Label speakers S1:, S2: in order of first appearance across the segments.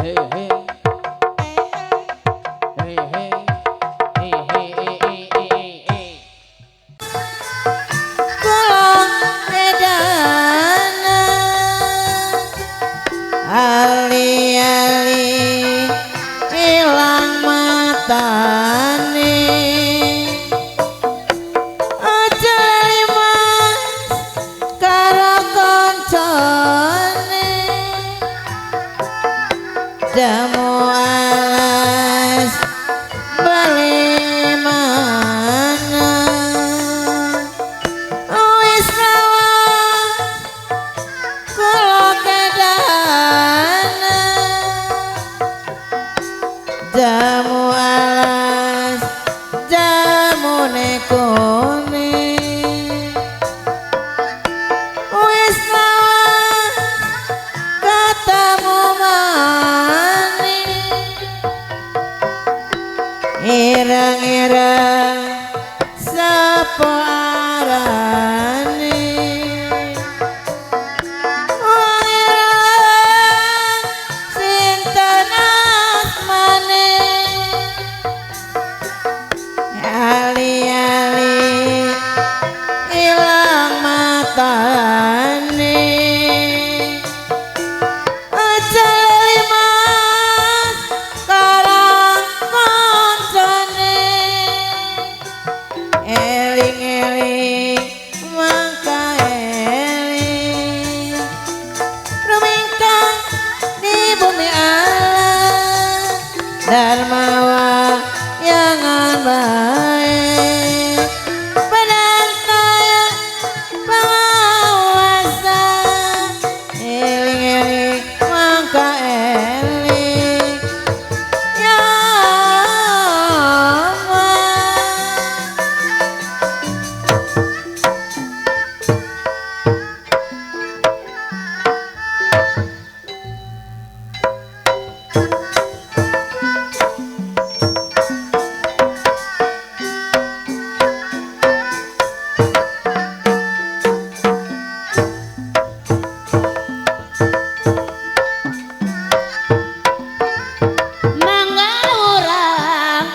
S1: Hey hey hey hey hey hey hey hey hey.
S2: Kulong edana ali-ali ilang matane aja limas karo koncone jamu alas bali mana wis lawas kula kedana jamu alas jamune kuning wis lawas ketemu maning ireng-ireng sapa arane wong ireng sinten asmane ali-ali ilang matane aja limas karang koncone eling-eling mangka eling rumingkang di bumi Allah darmawa yangan baik penantaya pengawasan eling-eling mangka eling ya mangga urang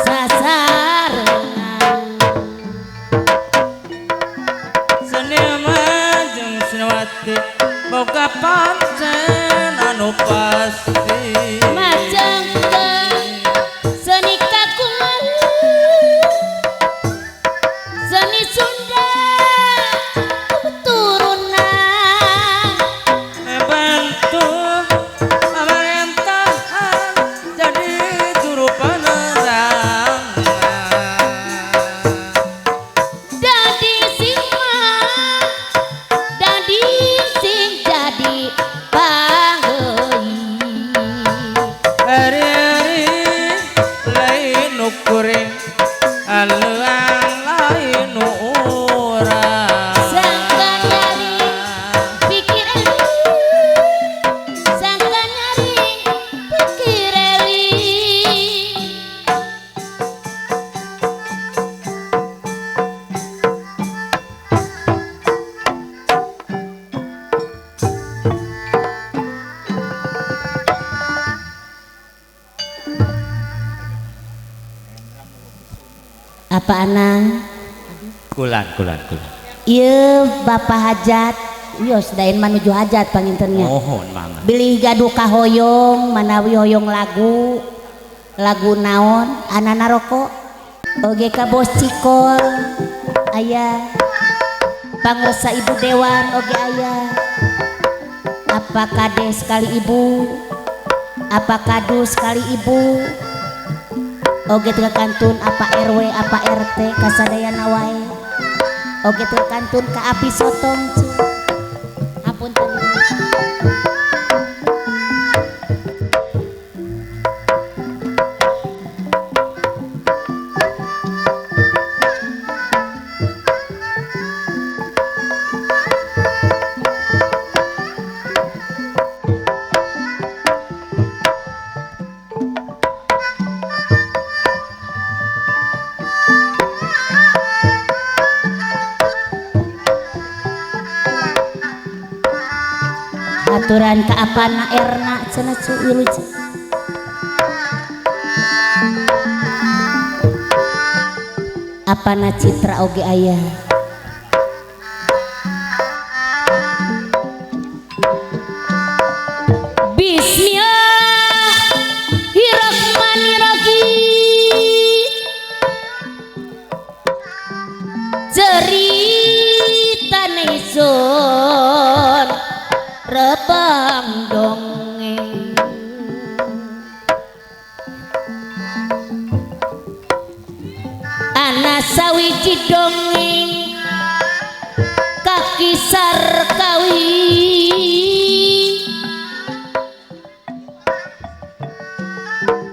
S2: sasarengan
S1: Senema jeung Sinawati boga pancen anu pasti
S2: majengkeun seni kagungan seni Sunda turunan
S1: bantu pemerintahan jadi juru penerangan
S2: dadi simah dadi sing jadi panggeui
S1: hari-hari lain ukuring aleang lain urang
S2: sangka nyari pikir eling sangka nyari pikir eling apa anang
S1: kulan
S2: ieu bapak hajat yos dain manuju hajat pangintennya
S1: mohon mama
S2: bilih gaduh kahoyong manawi hoyong lagu naon anana rokok oge ka bos cikol aya pangresa ibu dewan oge aya apa kades sekali ibu apa kadu sekali ibu oge teu kantun apa RW apa RT kasadayana wae oge teu kantun ka api sotong hapunten dan ka apana Erna cenah cu wilujeng apana Citra oge aya Bismillahirrahmanirrahim cerita nesun rebang dongeng ana sawiji dongeng kakisar kawi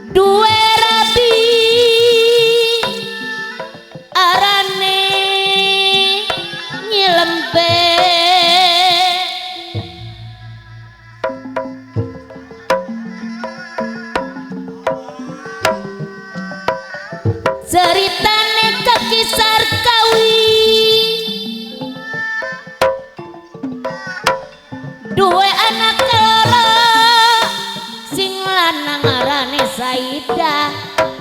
S2: duwe rabi arane nyilembe ceritane kakisar kawi duwe anak loro sing lanang arane Saidah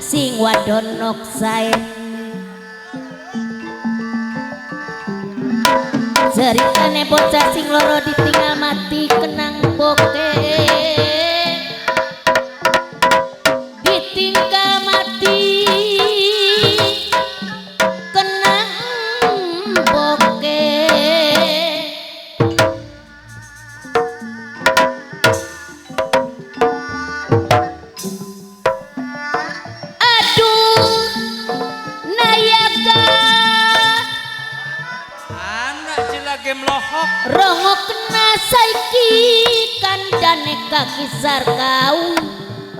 S2: sing wadon Noksain ceritane bocah sing loro ditinggal mati kenang bokeh ditinggal mati kenang bokeh aduh nayaga
S1: Anda cilage melohok
S2: rongo kena saiki kandane kakisar kau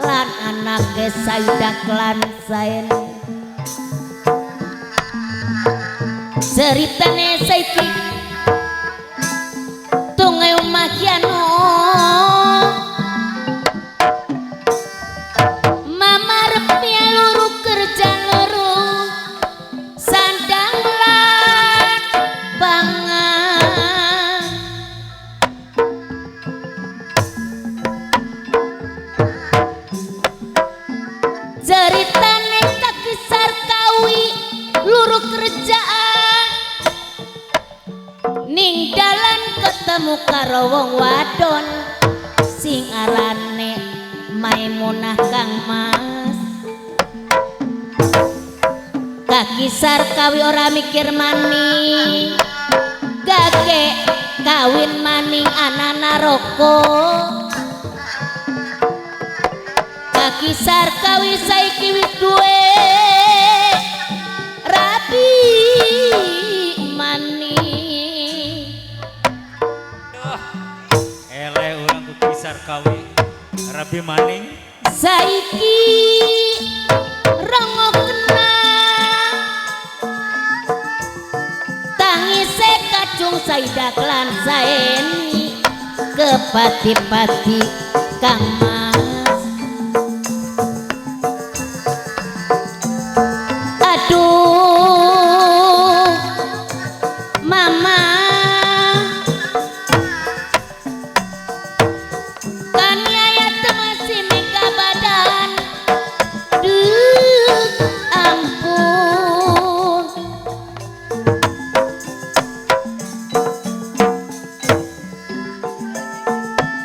S2: lan anake Saidah klan saen ceritane saiki tungai umakiano mama repnya luru kerja luru sandang lan bangan ceritane kakisar kawi luru kerjaan ning dalan ketemu karo wong wadon sing arane Maimunah Kang Mas kakisar kawi ora mikir maning gage kawin maning anana rokok kakisar kawi saiki wis duwe rabi maning
S1: eleh urang ku kisar kawi rabi maning
S2: saiki rongo kena tangise kacung Saidah klan saeni kepati-pati Kang Mas aduh mama kaniaya masih mega badan duh ampun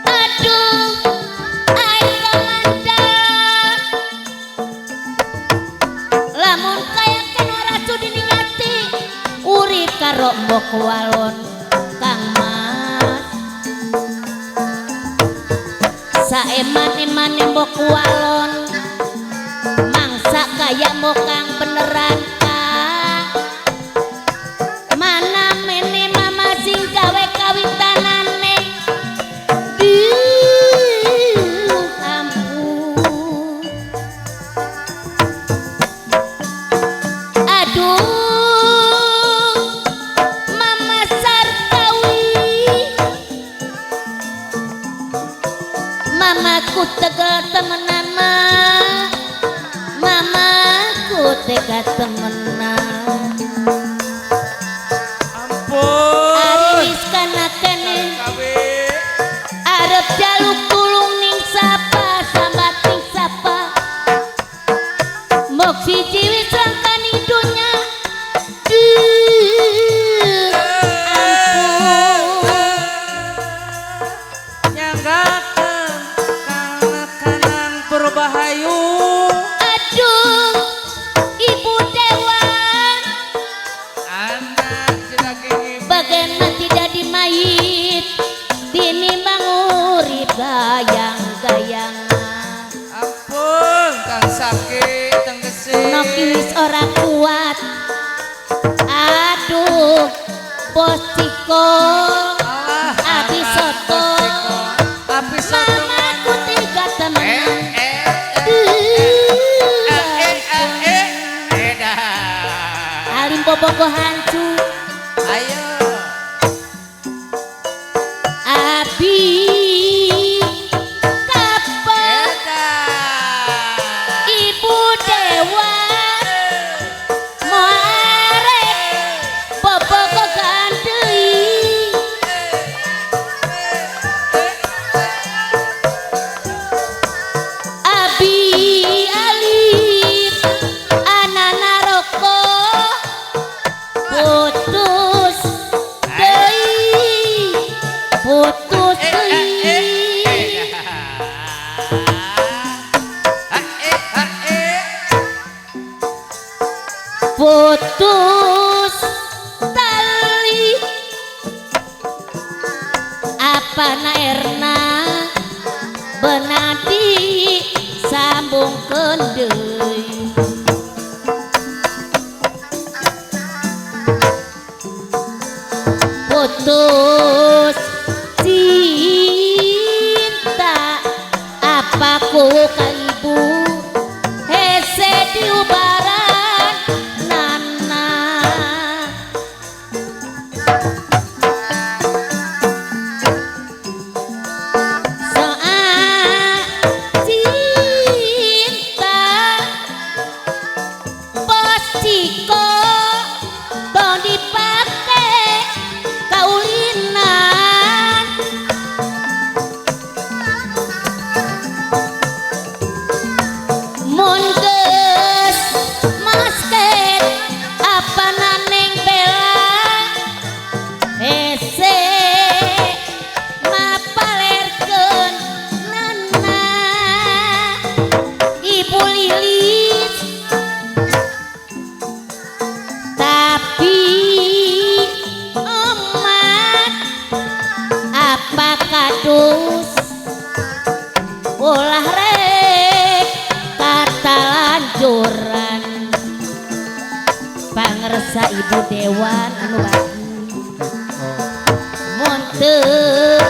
S2: aduh ai komandan lamun kayakeun ora sudi ningati uri karo mbok walon Kang Mas saeman-eman mbok walon mangsa kaya mokang beneran Kang mana mene mama sing gawe kawitanane duh ampun aduh mama Sarkawi mamaku tegel temenan mah mamaku tega temen
S1: sakit tenggese.
S2: Noki wis ora kuat. Aduh, Bos Ciko. Abi soto.
S1: Abi soto.
S2: Mamaku tiga temen. Alim bobogo hancu.
S1: Ayo.
S2: Abi kapan Ibu Dewa moare bobogo gandei. Abi alif anana rokok putus deui putus deui putus tali apa na erna benadi sambungkeun deui. Putus cinta apa ku ka ibu hese diubaran nana. Soal cinta Bos Ciko tong dipake kaulinan. Mun geus masket apa naneng bela hese mapalerkeun nana. Ibu Lilis tapi emak apa kadus ulah rek kata lanjuran pangersa Ibu Dewan anu lagi mun teu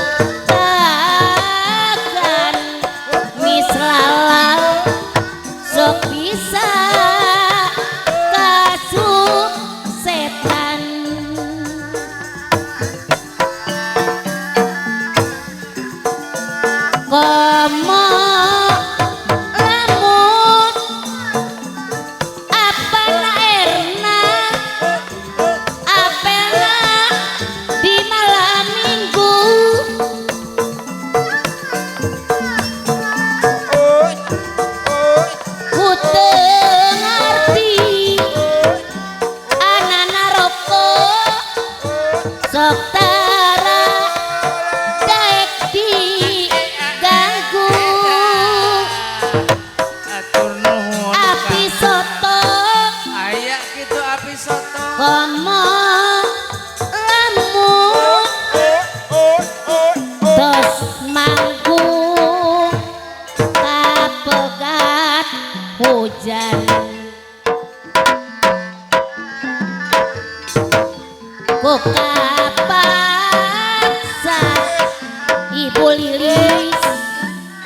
S2: kagan mislalau sok bisa kasuk setan. Komo lamun apa na erna apelna di malam minggu ku teu ngarti anana rokok sok tara daek diganggu.
S1: Atur nuhun.
S2: Api soto
S1: Aya gitu api soto.
S2: komo lamun tos manggung kapegat hujan. Ku kapaksa Ibu Lilis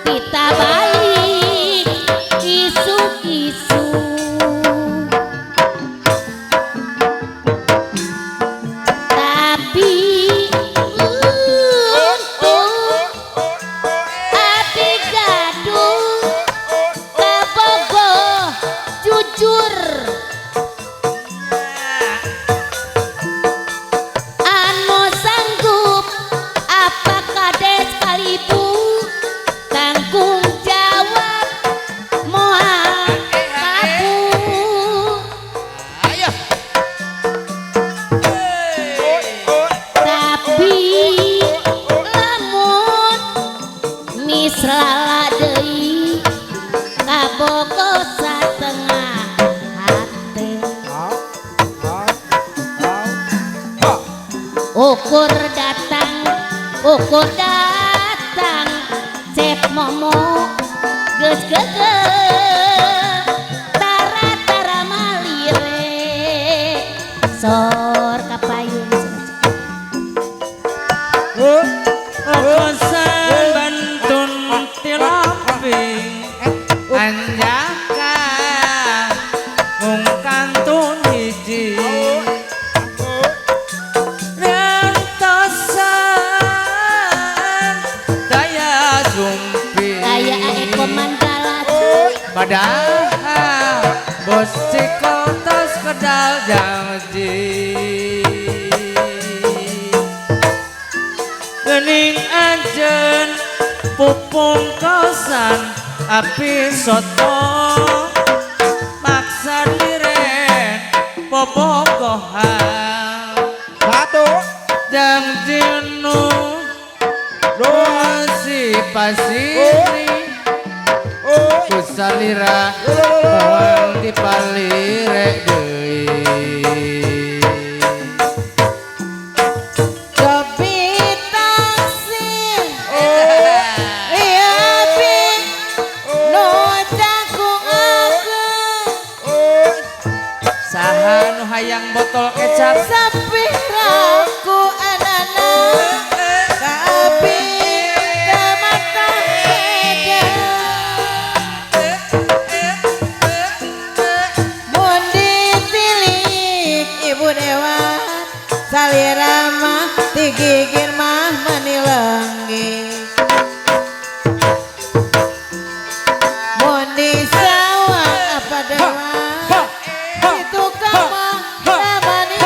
S2: kita balik isu-isu. Tapi untung abi gaduh kabogoh jujur anu sanggup apa kades kalibu tanggung jawab moal kabu.
S1: Ayo.
S2: Tapi lamun mislala deui kabogoh satengah hate. Ukur datang cep momo geus geus sor kapayun
S1: kosan bantun tilamping anjaka ngkantun hiji rentosan daya jumpi
S2: daya eko mandala
S1: padahal bos cikotos kedal janji gening anjen pupung kosan api soto maksa liren bobogohan
S3: satu
S1: jang jinu si pasiri kusalira bawang dipalire deui
S2: Kopi taksir iya pi no cakung aku
S1: saha nu hayang botol kecap
S2: sapiraku anana kapi kamata beda mun ditilik ibu dewa salirama digigir mah menilenggi mun di sawah apa dewa itu kamu namani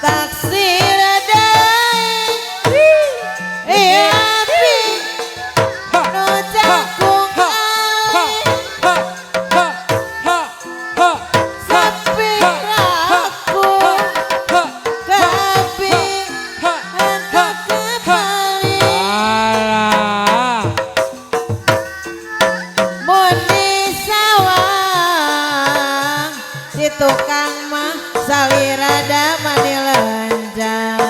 S2: taksir dai iya pi no cakung sapiraku kapi hendak kembali mun di sawah si tukang mah salirada manilenjang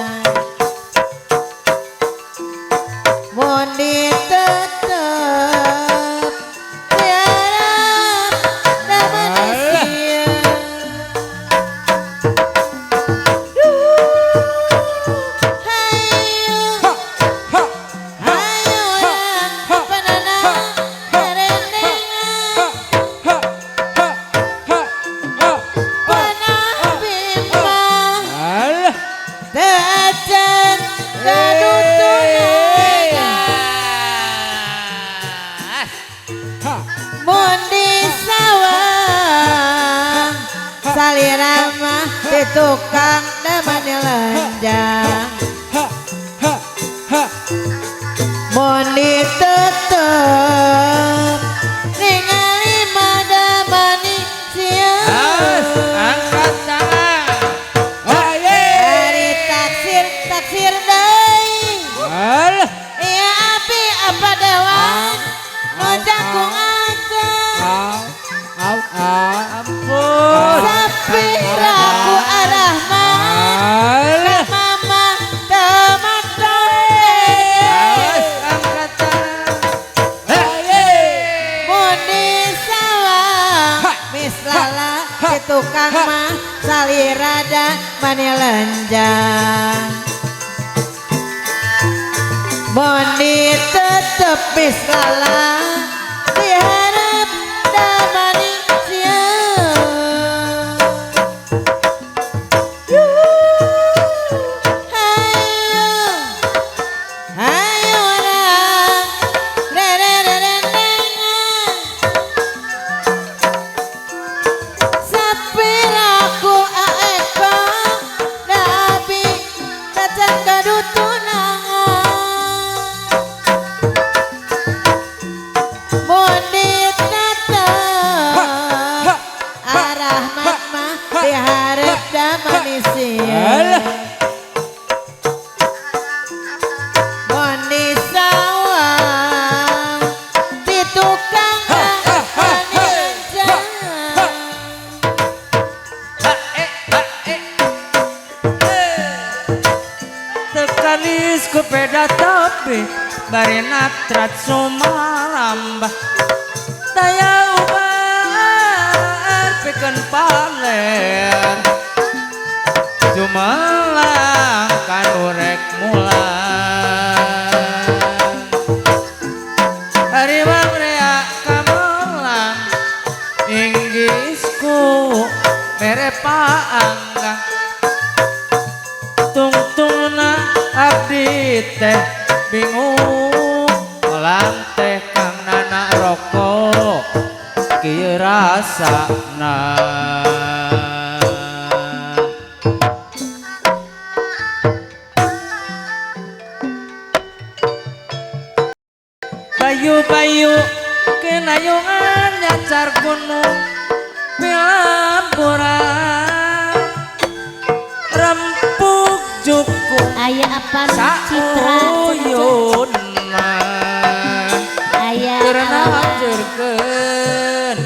S2: mun ditetep tiarap da manusia hayu hayu panana rendengan panah bimbang teacan kadutungan mun di sawah salirama di tukang damani lenjang mun ditetep ningali madamani
S1: As,
S2: sieu
S1: angkat tangan
S2: dari taksir deui iya api apa dewa no cakung aja
S1: ampun
S2: sapiraku arah mah mama temata
S1: Awas, angkat tangan
S2: mun di sawah mislala si tukang mah salirada manilenjang mun ditetep mislala diharap damani sieu hayu hayu orang rendengan sapiraku aeko nabi tacan kadutunangan mun ditetep arah mama diharap damani sieu mun di sawah di tukang manilenjang
S1: tekalis kupeda tapi bari natrat sumalambah daya ubah pikeun pamer jumelang kanu rek mulang hari wangrea kamolang inggisku mere paanggang tungtungna abdi teh bingung ulang teh kang nana rokok kieu rasana bayu-bayu kenayungan nyacar gunung pilampuran rempuk juku
S2: aya apa citra
S1: sauyunna
S2: aya
S1: karena hancurkeun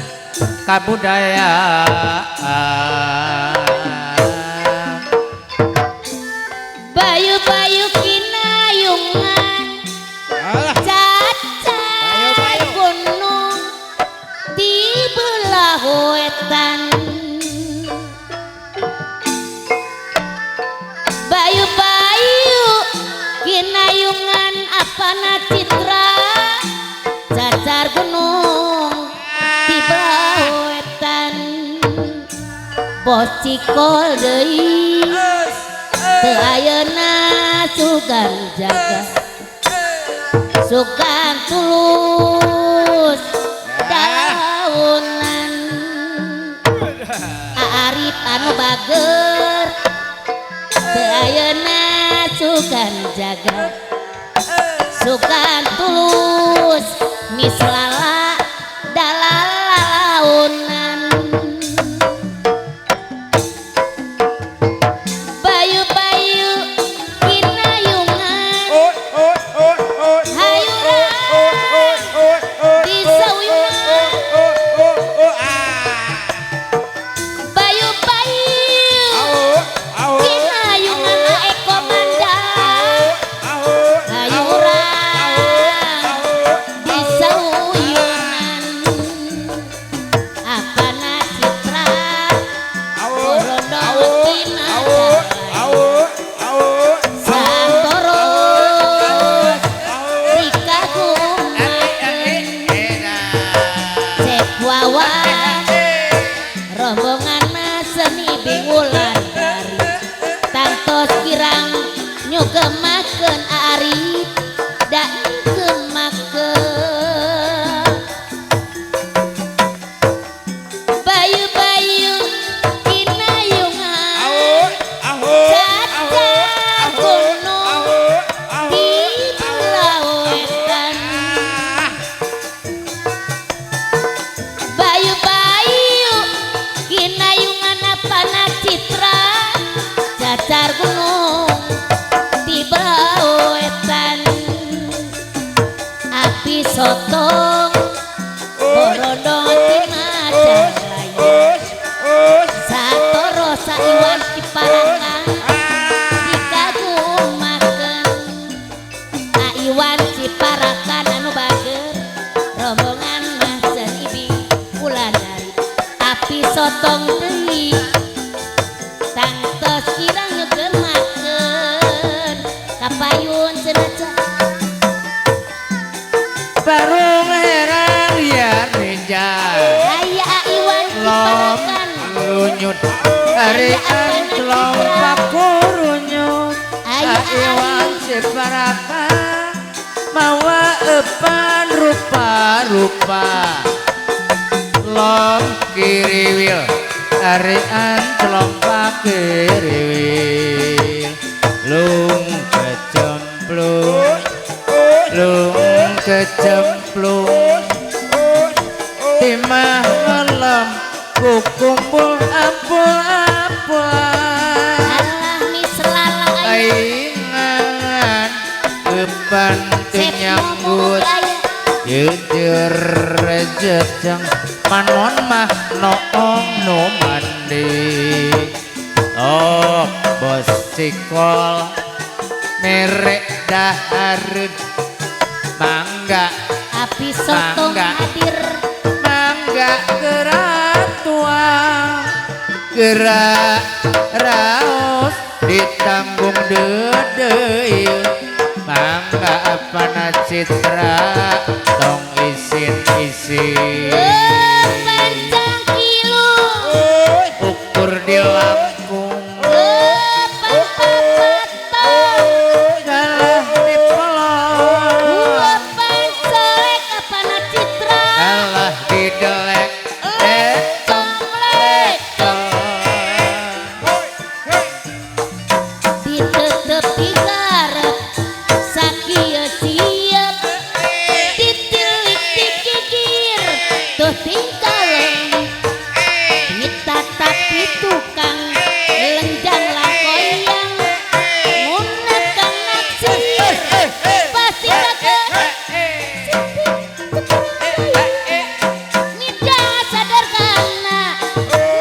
S1: kabudayaan
S2: bayu-bayu kinayungan cacar gunung di belah wetan bayu-bayu kinayungan apana citra cacar gunung di belah wetan bos cikol deui teu ayeuna sugan jaga sugan tulus daunan Arif anu bager teu ayeuna sugan jaga sugan tulus mislala dalalaunan bayu-bayu kinayungan hayuran di sauyungan bayu-bayu kinayungan eko mandala hayuran di sauyungan apana citra borondong Santoros dikagumakeun cek wawan rombonganna seni bingulan dari tangtos kirang nyugemakeun Arif da ngemakeun bayu-bayu kinayungan cacar gunung di belah wetan bayu-bayu kinayungan apana citra cacar gunung di belah wetan api sotong borondong timacang lain satoro saiwan ciparakan dikagumakeun aiwan ciparakan anu bager rombongan mah seni bulan dari api sotong deui tangtos kirang nyugemakeun kapayun cenah
S1: barung heran ya ninja
S2: aya aiwan
S1: lom
S2: ciparakan
S1: lunyut hari ancelom pakurunyut aiwan separaka mawa epan rupa-rupa lom kiriwil hari ancelom pakiriwil lung kecemplung lung kecemplung timah malam kukumpul apul-apul
S2: alah mislala aya
S1: aingan kepan nyambut jujur rejeceng manon mah noong no mandi oh bos cikol merek daharud mangga
S2: api sotong
S1: Mangga.
S2: hadir
S1: mangga keratuan gerak raos ditanggung dedei mangga apana citra tong isin-isin
S2: Pancang kilo
S1: ukur di langkung
S2: papat
S1: kalah di pelong
S2: pancolek apana citra
S1: kalah di delek
S2: comlek ditetepi garep sakieu siep ditilik dikikir tuh tingkaleng ditatapi tukang lenjang langkoyang munah kang naksir pasti bakal nida sadar kana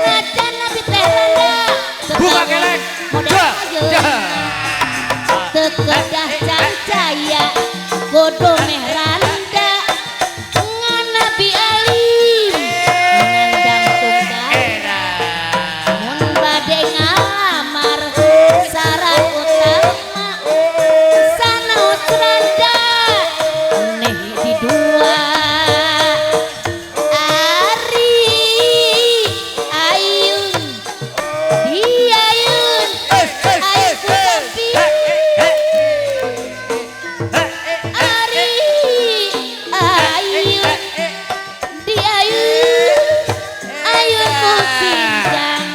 S2: najan nabi teh randa
S1: buka kelek
S2: modal tekedah cancaya godo meh randa ngan nabi alim nandang tunggal mun bade ngalamar syarat utama sanaos randa neh di dua ari ayun diayun ayun kusapi ari ayun diayun ayun kusinjang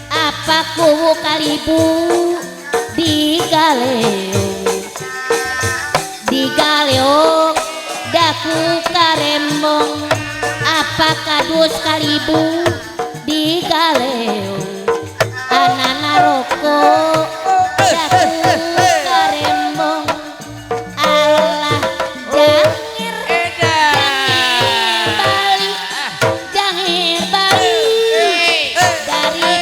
S2: apa kuwu kalibu digaleong daku karembong apa kadus kalibu digaleong anana rokok daku karembong Allah jangir jangir balik dari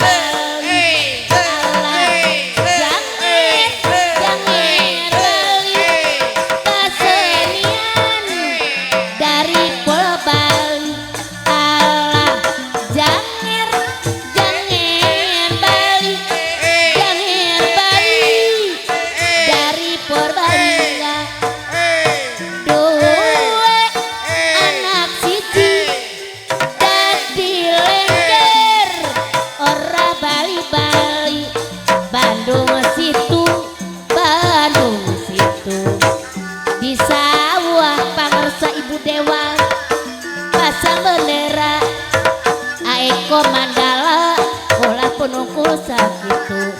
S2: Bali Allah jangir balik kasenian dari Bali Allah jangir balik dari Purbalingga dua anak siji dadi lengger ora bali-bali Bandung situ di sawah pangersa ibu dewa pasang bendera aeko mandala ulah penungkul sakitu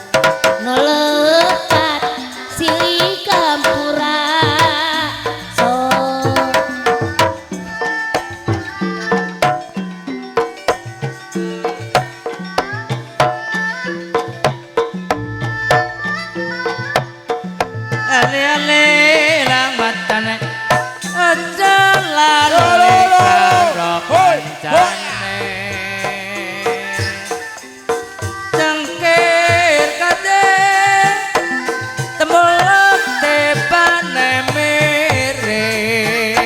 S2: nu lekat silih kampura so
S1: ale-ale lambatane aja lare karo kancane cengkir kate temuluk tepane miring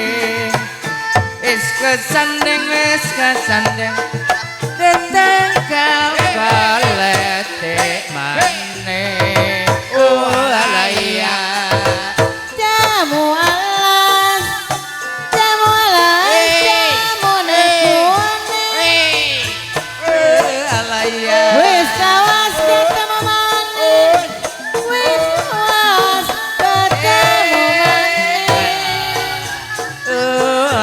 S1: wis kesandeng teteng kalete maneh alaya
S2: jamu alas jamu nekuane
S1: alaya
S2: wis awas ketemu maneh wis awas ketemu maneh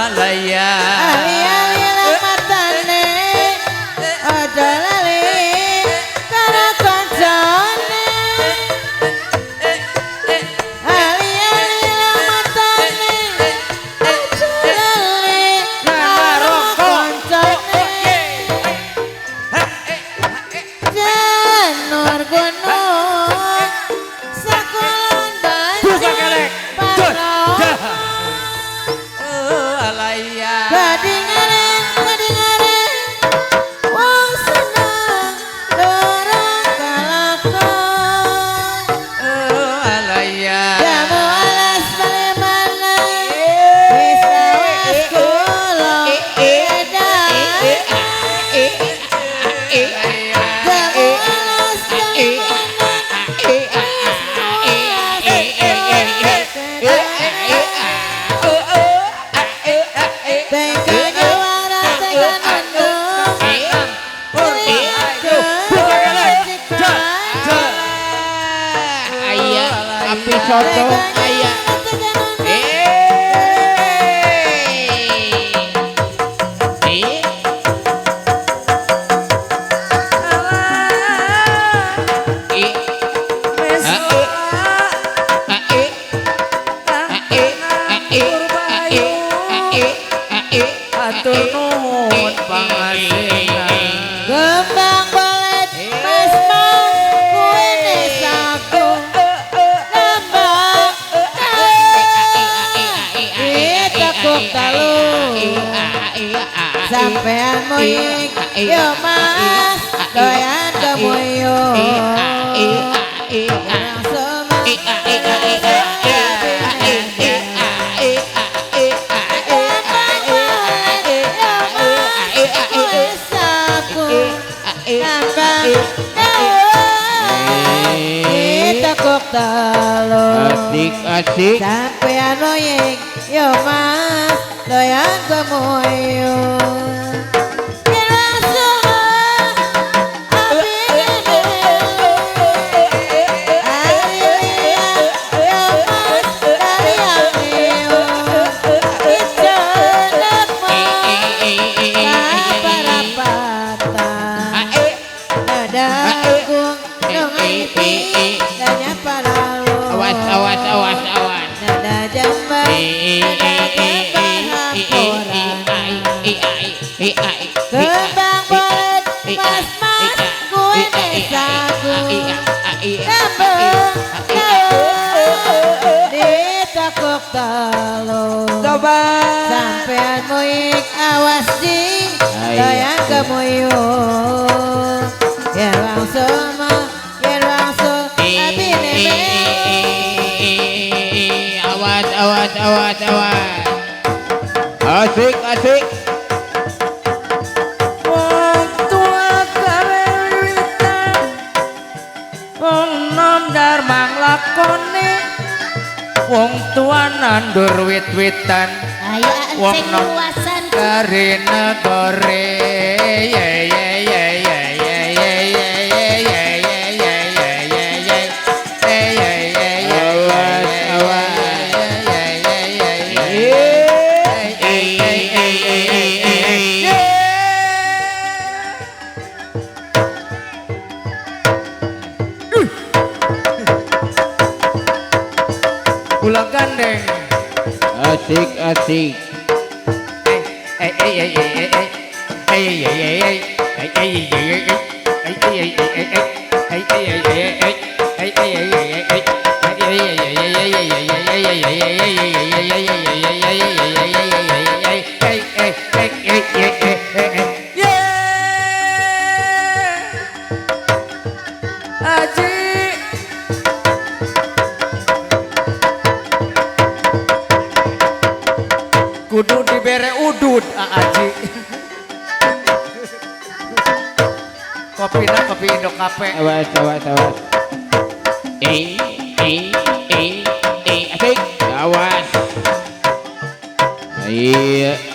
S1: alaya
S2: ali-ali lamatane aja lali karo kancane ali-ali lamatane aja lali karo kancane janur gunung sakulon banjir padha
S1: alaya
S2: kadingaren wong seneng dorong kalakon
S1: alaya
S2: jamu alas palemana wis awas kula edan
S3: sampean muing yo mas doyan kemuyung tekuk telur
S1: asik
S3: sampean muing yo mas doyan kemuyung kembang bolet mas kue desaku kembang ditekuk telur sampean muing awas di doyan kemuyung yen langsung abine
S1: awas asik
S3: wong tua kawiwitan wong nom darmang lakone
S1: wong tua nandur wit-witan
S2: ayaan
S1: wong
S2: sing
S1: nom
S2: luasan
S1: kari negore pulang gandeng asik kudu dibere udut Aji kopi Indo Cafe awas asik awas iya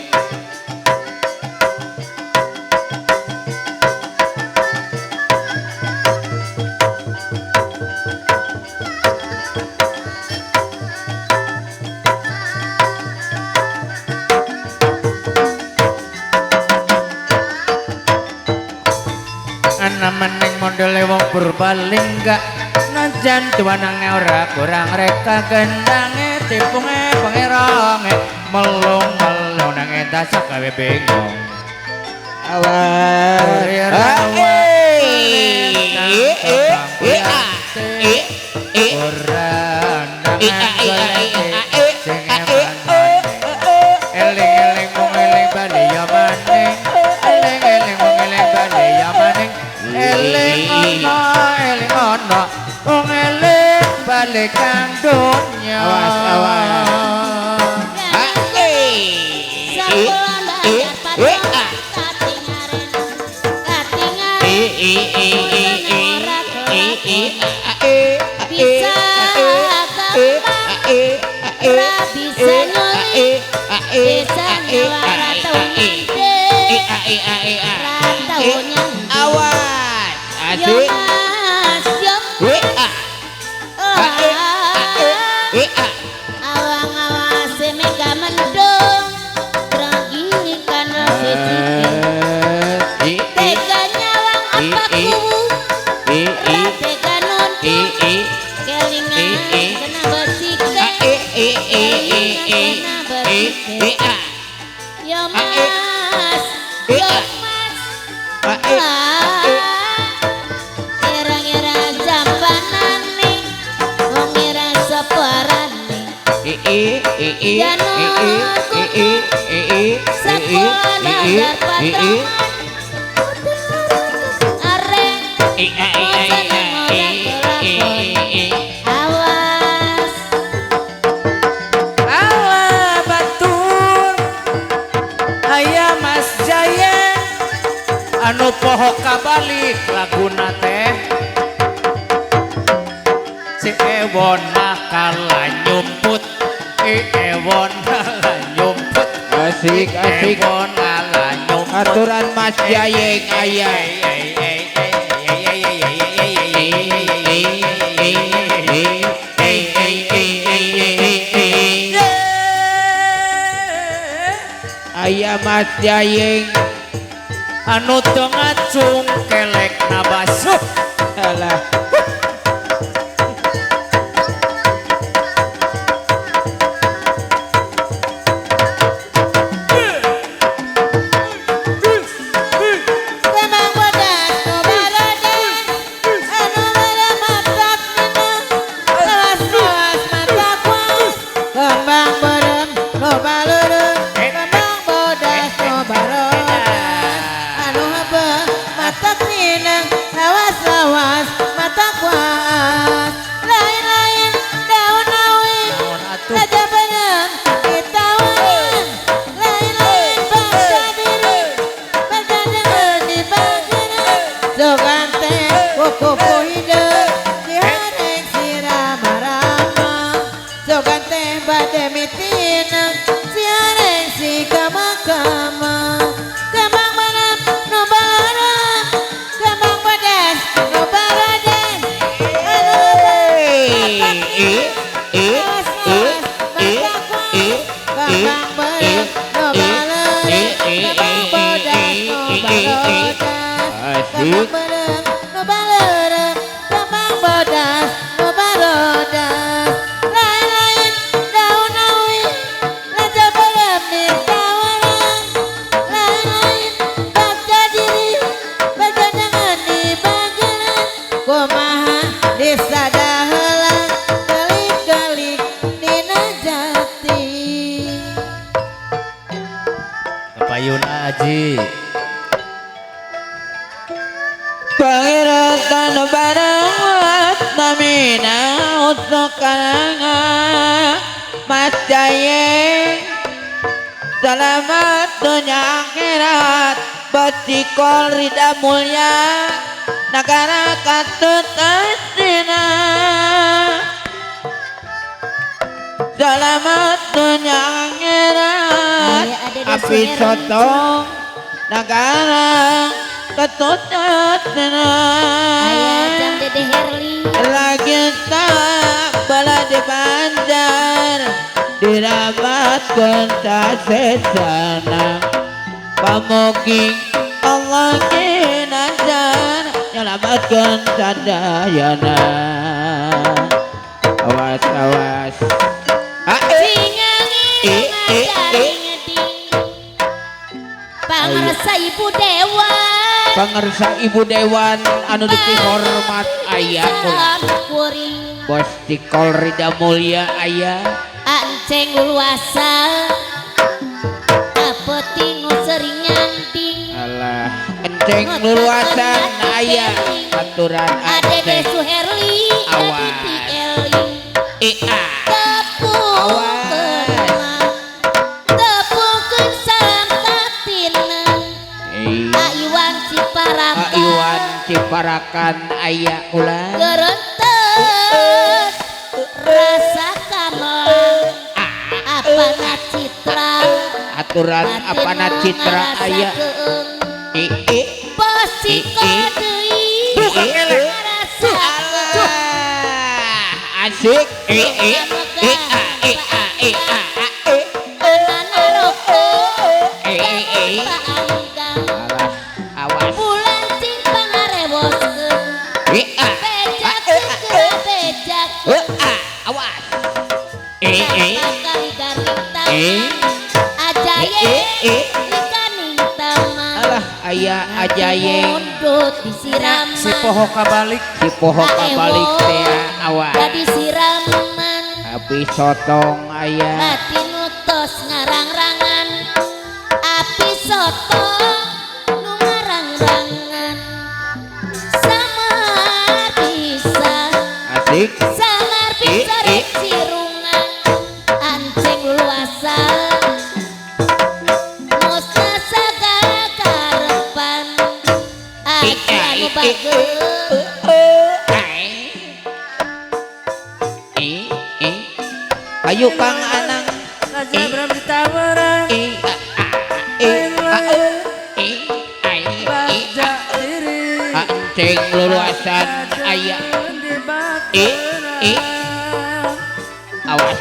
S1: meneng modele wong berbaling gak najan tuanange ora kurang reka gendange tipunge pangerange melung nang entas gawe bingung awas eling mung eling bali ya maning eling mung eling bali ya maning eling ana wong eling balik kang donya awas
S2: Awas
S3: Allah batur aya Mas Jaya
S1: anu poho kabalik laguna teh si Ewon kalah nyumput Ewon kalah nyumput
S3: asik
S1: Ewon kalah nyumput
S3: aturan Mas Jayeng aya aya Mas Jayeng
S1: anu teu ngacung kelek nabasuh
S3: alah
S2: Kembang bodas nu barodan anu merematak nina lawas-lawas mata kuas
S3: kembang berem no baleureum kembang bodas no barodas anu heubeung mata nina lawas-lawas mata kuas lain-lain daun awi raja beneung ditawaran lain-lain bangsa biru bergandengan di bageuna sugante kuku hideung dihareng sirama-rama sugante bade mitina sihareng si kama-kama kembang berem nu balarang kembang bodas nu barodan anu kembang berem nu balarang kembang bodas nu barodan kembang berem nu balarang kembang bodas nu barodan lain-lain daun awi raja berem ditawaran lain-lain bagja diri bergandengan di bageuna kumaha disada heula gelik-gelik dina jati
S1: Payun Aji
S3: Pangeran tan barang namina untuk kalangan Mas Jayeng selamat dunia akhirat Batikol Rida Mulya negara katut astina selamat dunia akhirat api sotong negara katut astina
S2: aya jam Dede Herli
S3: lagi tak bala di Banjar diramatkan sasesana pamugi Allah kinazar nyelamatkan sadayana awas awas
S2: pangarsa ibu dewan
S3: pangersa ibu dewan anu dipihormat ayah
S2: kuring
S3: Bos Tikol Rida Mulya ayah
S2: anceng uluasa apeti nu sering nyanding
S3: alah enceng luasan ayah aturan
S2: Ade
S3: aceh
S2: Suherli
S3: Awas.
S2: Titi Eling
S3: ia
S2: tepukeun salam tatina Iwan Ciparakan
S3: Iwan Ciparakan ayah ulah
S2: gerentet rasa kamelang apana citra
S3: aturan apana citra ayah
S2: posiko deui rasa
S3: asik
S2: anana rokok
S3: awas
S2: bulan cing pangarewoskeun bejak bejak
S3: awas
S2: kali garing taman ajaye likaning taman
S3: alah ayah ajaye
S2: mundut disiram
S1: si poho kabalik
S3: si poho kabalik teh awas
S2: jadi siraman
S3: api sotong ayah
S2: batin utos ngarang-rangan api
S3: Ayo Kang Anang
S1: Sabram ditawaran baca diri
S3: ceng luluasan ayah awas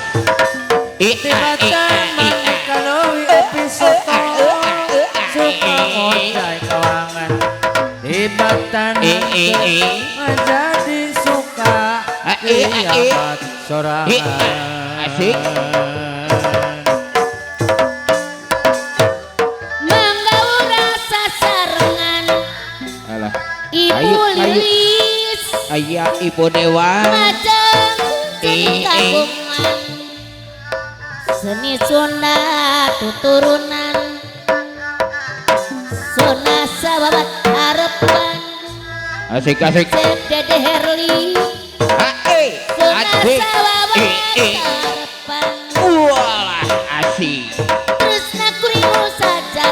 S1: Tibatan kalau episode suka ngojai kawangan Tibatan jadi suka iyabat sorangan
S3: asik
S2: Menggau rasa sarengan
S3: alah
S2: Ibu
S3: Ayo, ayo.
S2: Lilis
S3: ayah Ibu Dewa
S2: Ngajeng kagungan Seni Sunda tuturunan Sona sahabat harapan
S3: asik asik
S2: Dede Herli Sona
S3: asik
S2: sahabat harapan
S3: walah asik
S2: Tresna kuringu saja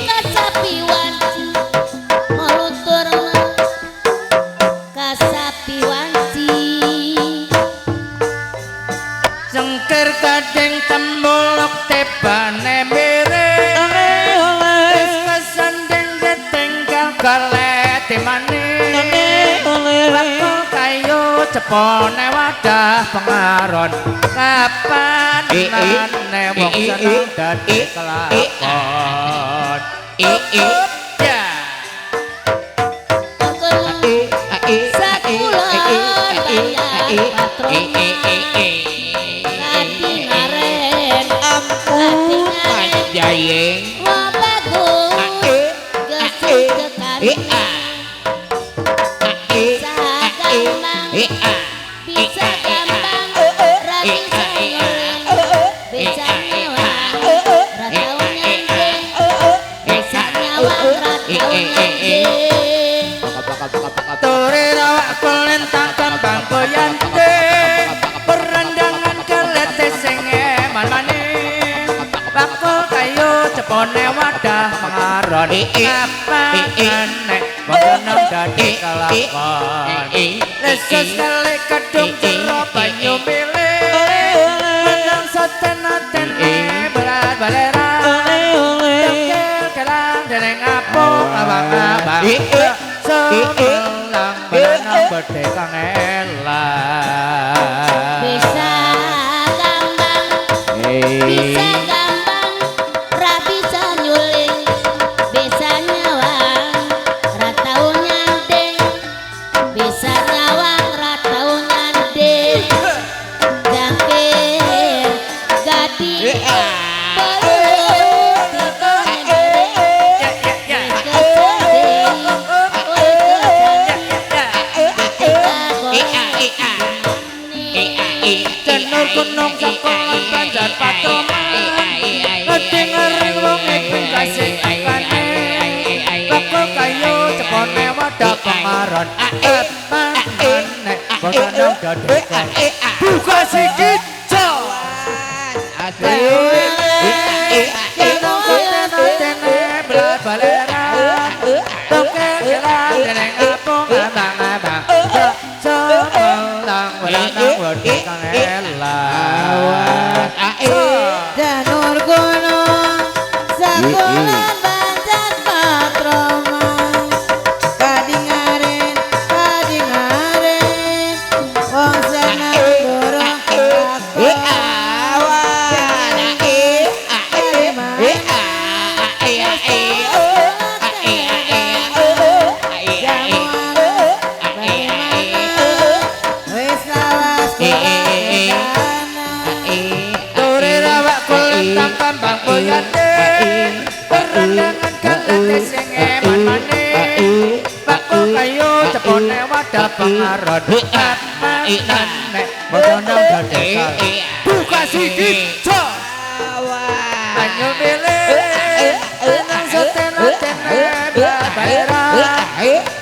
S2: Kasapi wanci Meluturna Kasapi wanci
S1: Cengker kadeng tembulok tepane miring Wis kesanding detinggal galete maning Bakul kayu cepone wadah pengaron Kapan nane wong seneng dadi kelakon Ya
S2: Sakulon bayar patrona Kadingaren Kadingaren
S3: Jayeng
S2: Wah bagus Gesik kekaringan Bisa gampang Bisa gampang Rabisa nyoleng Bisa nyawang Ratau nyandeng Bisa nyawang Ratau nyandeng
S1: Turi rawak kulintang kembang goyante Perendangan kelete sing eman maning Bakul kayu cepone wadah pengaron Kapan nek wong seneng dadi kelakon Lesus kali kedung jero banyu milih Menang soten-oten berat balera Tengkel kelang dereng apung abang-abang Semelang berenang berdekang elang
S2: Bisa gampang Bisa gampang Ra bisa nyuling Bisa nyawang Ratau nyandeng Bisa nyawang Ratau nyandeng Jangkir Gading Belum Tikone bereng Kesending Oi kesending
S1: Cenur gunung sakolan banjar patroman Ngeding ngering wong ipin kasih akane Bakul kayu cepone wadah pengaron Kapan nek wong seneng dadi kelakon Buka sikit jawan Kenong soten-otene berat balera Tengkel kelang dereng apung abang-abang Semelang berenang berdekang elang
S2: Janur gunung Sakulan banjar patroman Kadingaren Kadingaren Wong seneng durung Wis lawas
S1: Turi rawak kulintang kembang goyante Perendangan kelete sing eman maning Bakul kayu cepone wadah pengaron Kapan nek wong seneng dadi kelakon Buka sikit jawan Banyu milih Menang soten-otene berat balera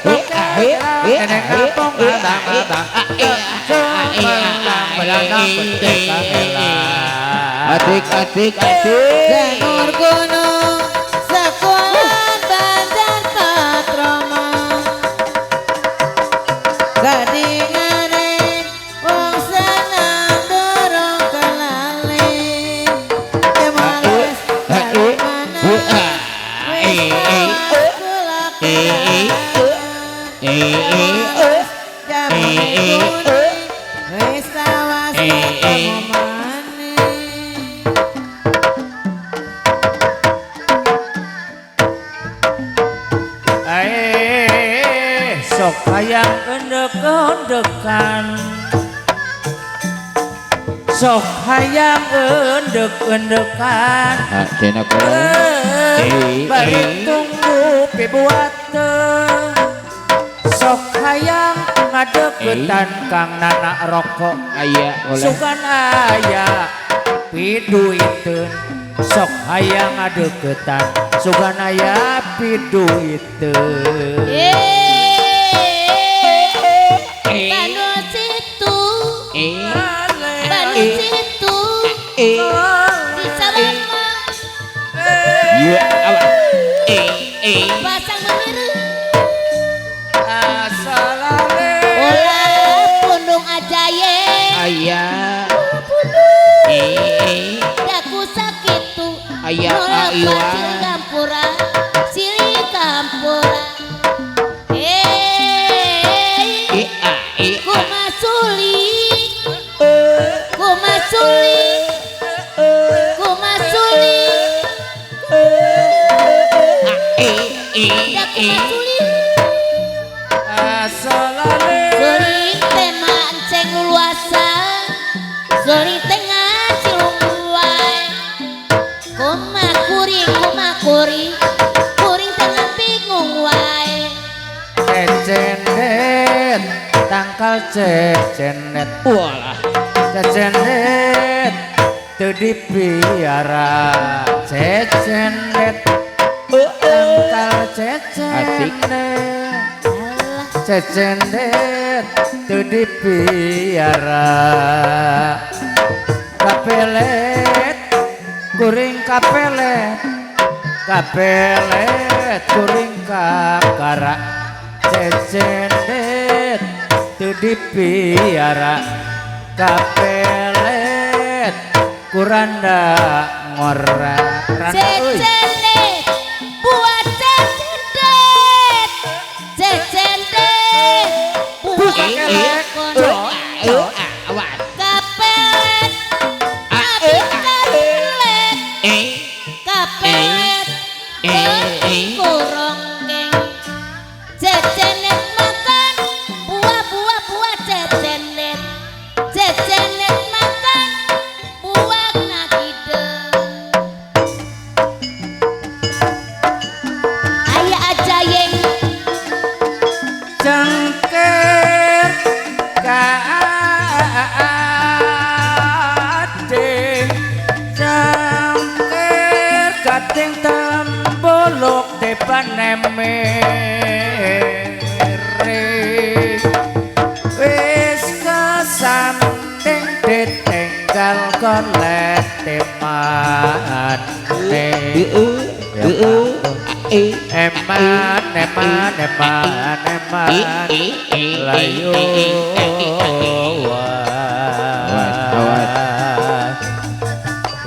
S1: Tengkel kelang dereng apung abang-abang Semelang berenang berdekang elang
S3: Adik
S2: Janur gunung Sakulan banjar patroman
S1: Sok hayang endek-endekan sok hayang endek-endekan
S3: Dena
S1: bari tunggu pibuat sok hayang ngadeketan kang nana rokok
S3: aya oleh
S1: sugan aya piduiteun sok hayang ngadeketan sugan aya piduiteun
S2: Banu situ Banu situ di Salama
S3: iya apa
S2: pasang bener
S1: asalale
S2: ulah pundung ajaye
S3: aya
S2: daku sakitu
S3: Aya,
S2: nolak
S3: aywa.
S2: silih kampura
S1: asalale
S2: Soring tema enceng luasa Soring tengah silung luai kuring Kuring tengah bingung wae
S1: cecenet tangkal cecenet
S3: walah
S1: cecenet teu dipiara cecenet tangkal cecenet cecenet teu dipiara kapelet kuring kapelet kapelet kuring kakara cecenet teu dipiara kapelet kuranda ngora
S2: Cecenet buat cecenet Cecenet buat kono
S3: awan
S2: Kapelet abis kapelet Kapelet kurang geng Cecenet makan buah cecenet Cecenet makan buah nakideng Aya aja yang
S1: cengker kaadeng cengker kating tembolok depan nemere wis kesanding ditinggal kolet teman eman layu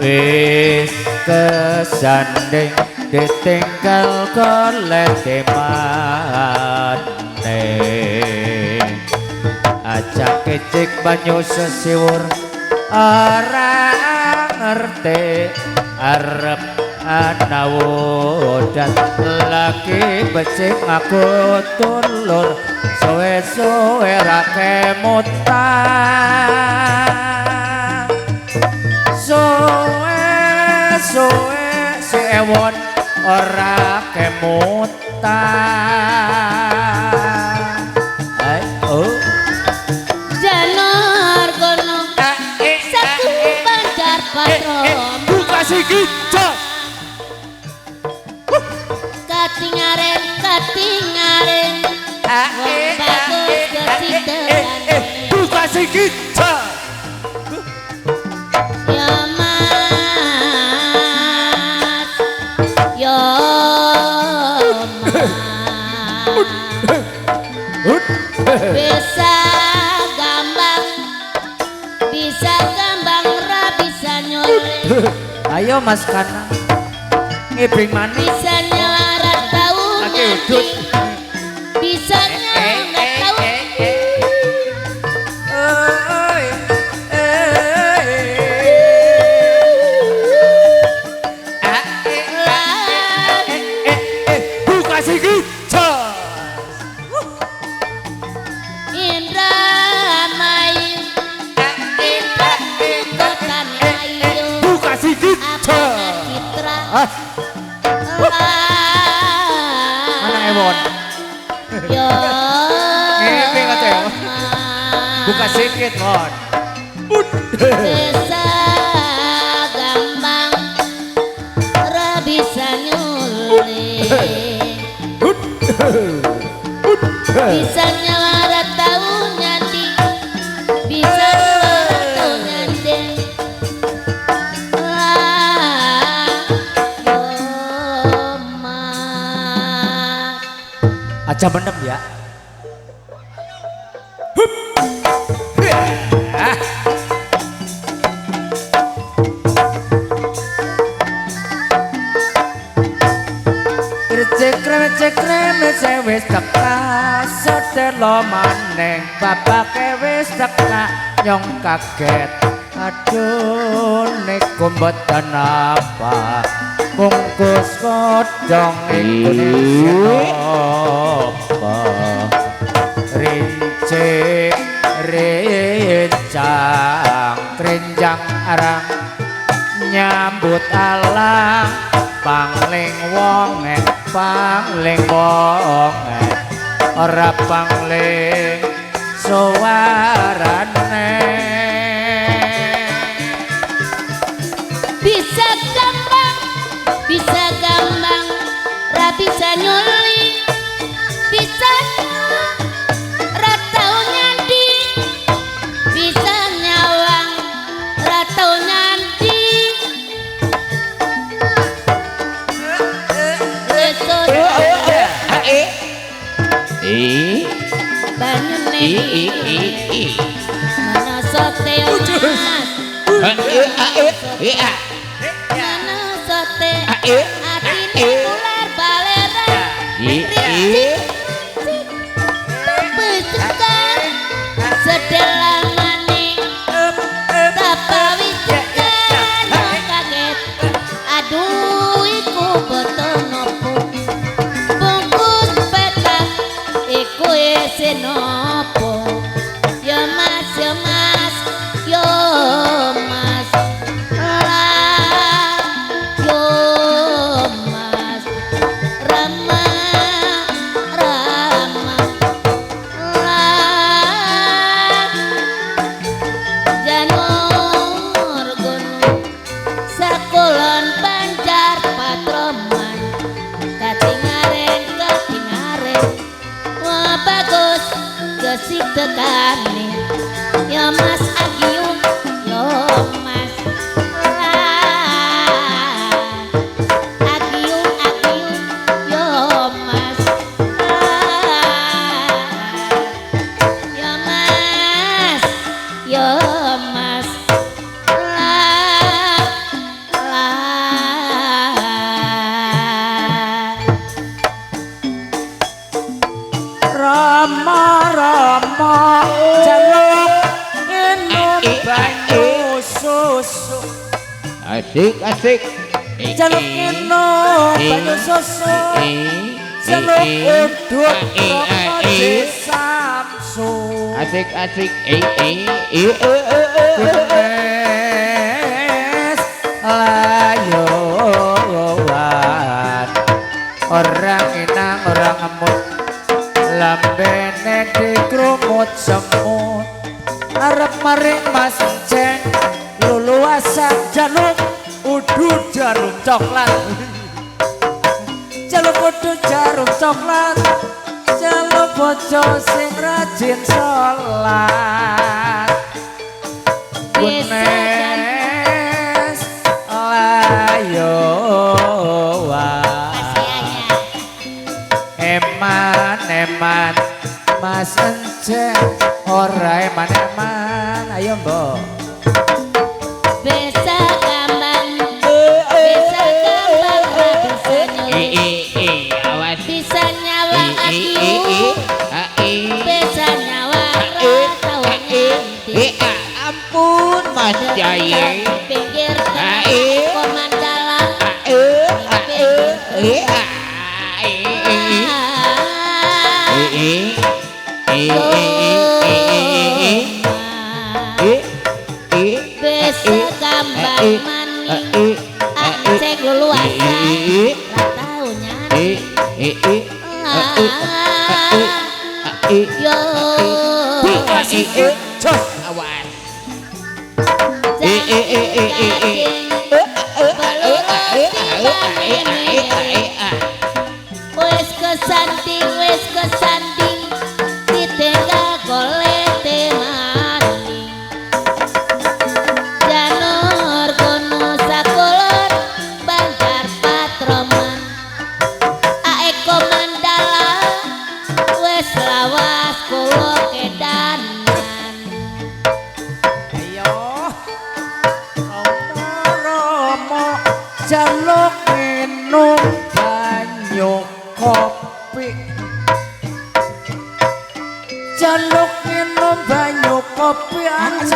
S1: wis kesanding ditinggal kolet temane acak kecik banyu sesiwur ora ngerti arep anawudan lagi becik ngaku tulur suwe-suwe ra kemutan suwe-suwe si ewon ora kemutan
S2: Janor kono Saku bandar patron
S1: buka sikit
S2: Katingaren Wong bagus kesiteran
S1: buka sikit
S2: Ya mas Ya mas Bisa gambang ra bisa nyoleh
S1: ayo mas Kana ngibring manis
S2: Bisa nyelarat tahu
S1: lagi udut
S2: Bisa nyelarat tahu
S1: ewon.
S2: Yo.
S1: Ngene kate. Buka sikit, Mon.
S2: Bisa gampang ra bisa nyuling. Bisa nyawara tau nyanyi. Bisa nyawara tau nyanyi.
S1: Aja benem ya. Cekrem wis teka sedelo maneng bapake wis teka nyong kaget aduh niku mboten apa bungkus kodong Indonesia apa rincang krenjang arang nyambut alang pangling wonge ora pangling suarane
S2: bisa gampang ra bisa nyuling bisa ra tau nyandi bisa nyawang ra tau nyandi banyune mana sote mana sote atine ular balera besukan sedelangane tapawi cekan kaget aduh iku boten nopo bungkus petak iku isi nopo ya mas Rama janur gunung sakulon panjar patroman katingaren wah bagus gesik tekane ya mas agium yo mas agium yo mas yo mas
S1: Rama jaluk inum banyu susu
S3: Asik
S1: jaluk inum banyu susu jaluk udut roti samsu
S3: asik
S1: Gunes layuan orang inang orang emut lambene dikrumut semut arep maring mas ceng lulu asam jaluk udut jarum coklat jaluk udut jarum coklat jaluk bojo sing rajin sholat Gunes layuan eman mas enceng ora eman ayo mbok
S2: bisa gampang bisa nyuling
S3: awas
S2: bisa nyawa aku bisa nyawa tau nyanti
S3: ampun mas Jaya
S2: pinggir komandalan bisa gampang maning cek lulu asa ra tau nyanyi yo
S3: Cos awan.
S2: Wes kesanding ditinggal kolete maning janur kono sakulon banjar patroman aeko mandala wes lawas kulo kedanan
S1: ayo romo jaluk minum banyu kopi jaluk minum banyu kopi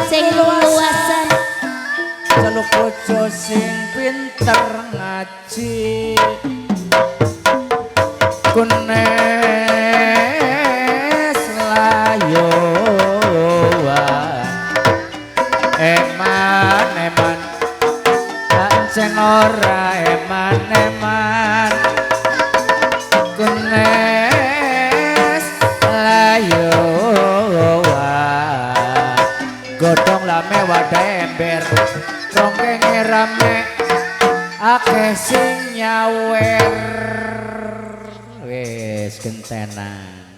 S2: sing luasan
S1: jaluk bojo sing pinter ngaji kunes layuan eman sing ora eman kunes layuan godhong lame wadah ember rongkenge rame akeh sing nyawer wis gentenan